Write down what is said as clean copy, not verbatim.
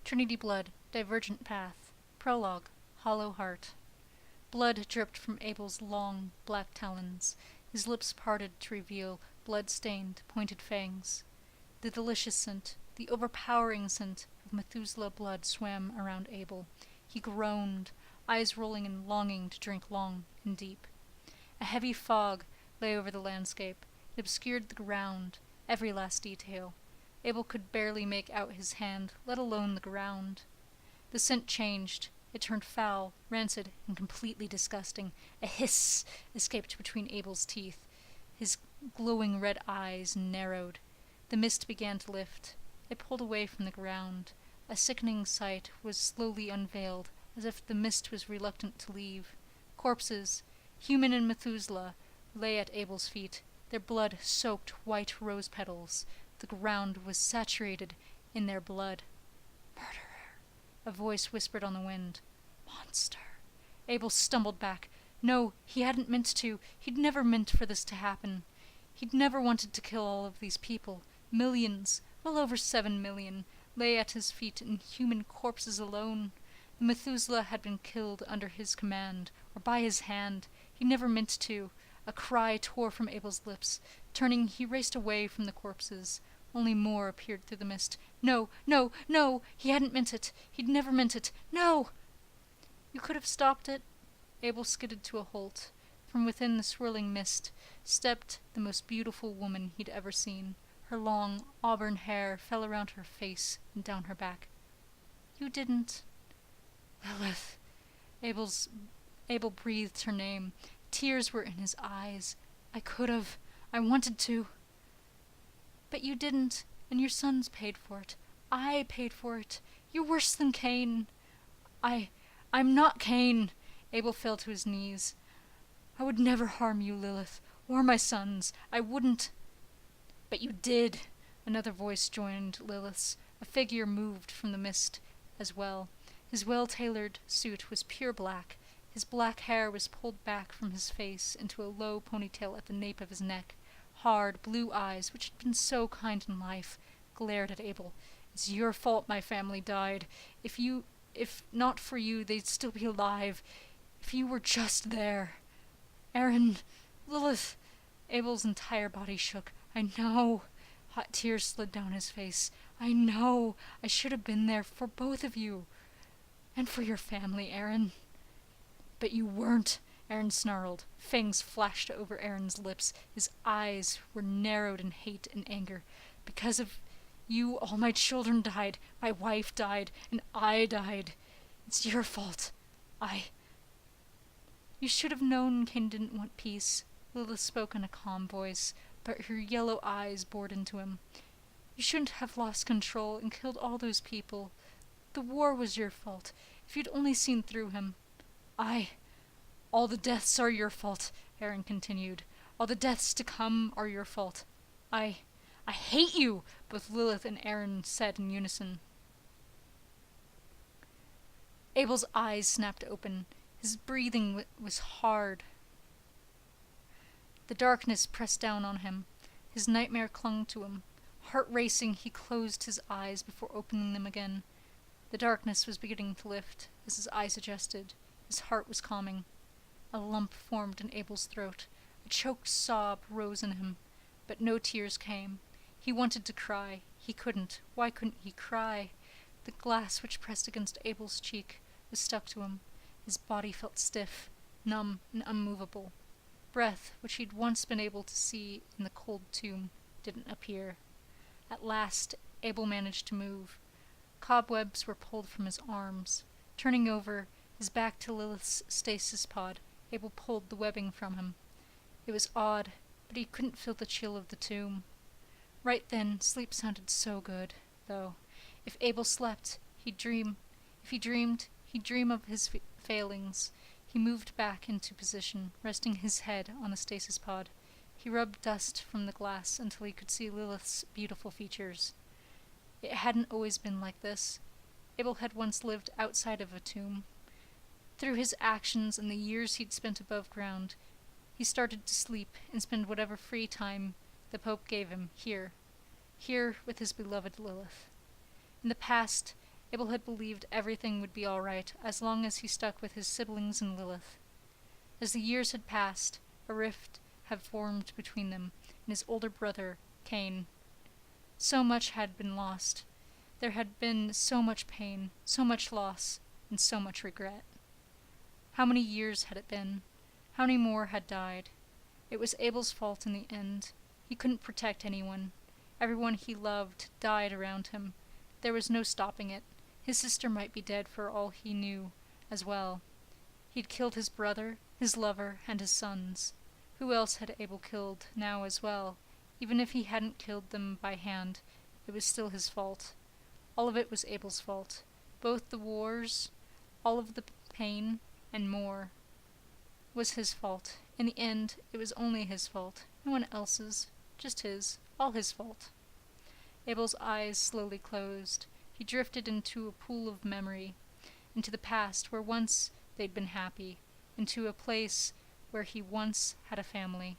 Trinity Blood, Divergent Path. Prologue, Hollow Heart. Blood dripped from Abel's long, black talons, his lips parted to reveal blood-stained, pointed fangs. The delicious scent, the overpowering scent of Methuselah blood swam around Abel. He groaned, eyes rolling in longing to drink long and deep. A heavy fog lay over the landscape. It obscured the ground, every last detail. Abel could barely make out his hand, let alone the ground. The scent changed. It turned foul, rancid, and completely disgusting. A hiss escaped between Abel's teeth. His glowing red eyes narrowed. The mist began to lift. It pulled away from the ground. A sickening sight was slowly unveiled, as if the mist was reluctant to leave. Corpses, human and Methuselah, lay at Abel's feet, their blood-soaked white rose petals. The ground was saturated in their blood. "Murderer," a voice whispered on the wind. "Monster." Abel stumbled back. No, he hadn't meant to. He'd never meant for this to happen. He'd never wanted to kill all of these people. Millions, well over 7 million, lay at his feet in human corpses alone. The Methuselah had been killed under his command, or by his hand. He never meant to. A cry tore from Abel's lips. Turning, he raced away from the corpses. Only more appeared through the mist. No, no, no! He hadn't meant it. He'd never meant it. No! "You could have stopped it." Abel skidded to a halt. From within the swirling mist stepped the most beautiful woman he'd ever seen. Her long, auburn hair fell around her face and down her back. "You didn't." "Lilith." Abel breathed her name. Tears were in his eyes. "I could have. I wanted to." "But you didn't, and your sons paid for it. I paid for it. You're worse than Cain." I'm not Cain." Abel fell to his knees. "I would never harm you, Lilith, or my sons. I wouldn't." "But you did." Another voice joined Lilith's. A figure moved from the mist as well. His well-tailored suit was pure black. His black hair was pulled back from his face into a low ponytail at the nape of his neck. Hard, blue eyes, which had been so kind in life, glared at Abel. "It's your fault my family died. If not for you, they'd still be alive. If you were just there. Aaron, Lilith." Abel's entire body shook. "I know." Hot tears slid down his face. "I know. I should have been there for both of you. And for your family, Aaron." "But you weren't," Aaron snarled. Fangs flashed over Aaron's lips. His eyes were narrowed in hate and anger. "Because of you, all my children died. My wife died. And I died. It's your fault. You should have known Cain didn't want peace." Lilith spoke in a calm voice, but her yellow eyes bored into him. "You shouldn't have lost control and killed all those people. The war was your fault. If you'd only seen through him." All the deaths are your fault," Aaron continued. "All the deaths to come are your fault. I hate you," both Lilith and Aaron said in unison. Abel's eyes snapped open. His breathing was hard. The darkness pressed down on him. His nightmare clung to him. Heart racing, he closed his eyes before opening them again. The darkness was beginning to lift as his eyes adjusted. His heart was calming. A lump formed in Abel's throat. A choked sob rose in him, but no tears came. He wanted to cry. He couldn't. Why couldn't he cry? The glass which pressed against Abel's cheek was stuck to him. His body felt stiff, numb, and unmovable. Breath, which he'd once been able to see in the cold tomb, didn't appear. At last, Abel managed to move. Cobwebs were pulled from his arms. Turning over, his back to Lilith's stasis pod, Abel pulled the webbing from him. It was odd, but he couldn't feel the chill of the tomb. Right then, sleep sounded so good, though. If Abel slept, he'd dream. If he dreamed, he'd dream of his failings. He moved back into position, resting his head on the stasis pod. He rubbed dust from the glass until he could see Lilith's beautiful features. It hadn't always been like this. Abel had once lived outside of a tomb. Through his actions and the years he'd spent above ground, he started to sleep and spend whatever free time the Pope gave him here with his beloved Lilith. In the past, Abel had believed everything would be all right as long as he stuck with his siblings and Lilith. As the years had passed, a rift had formed between them and his older brother, Cain. So much had been lost. There had been so much pain, so much loss, and so much regret. How many years had it been? How many more had died? It was Abel's fault in the end. He couldn't protect anyone. Everyone he loved died around him. There was no stopping it. His sister might be dead for all he knew as well. He'd killed his brother, his lover, and his sons. Who else had Abel killed now as well? Even if he hadn't killed them by hand, it was still his fault. All of it was Abel's fault. Both the wars, all of the pain, and more, was his fault. In the end, it was only his fault. No one else's. Just his. All his fault. Abel's eyes slowly closed. He drifted into a pool of memory, into the past where once they'd been happy, into a place where he once had a family.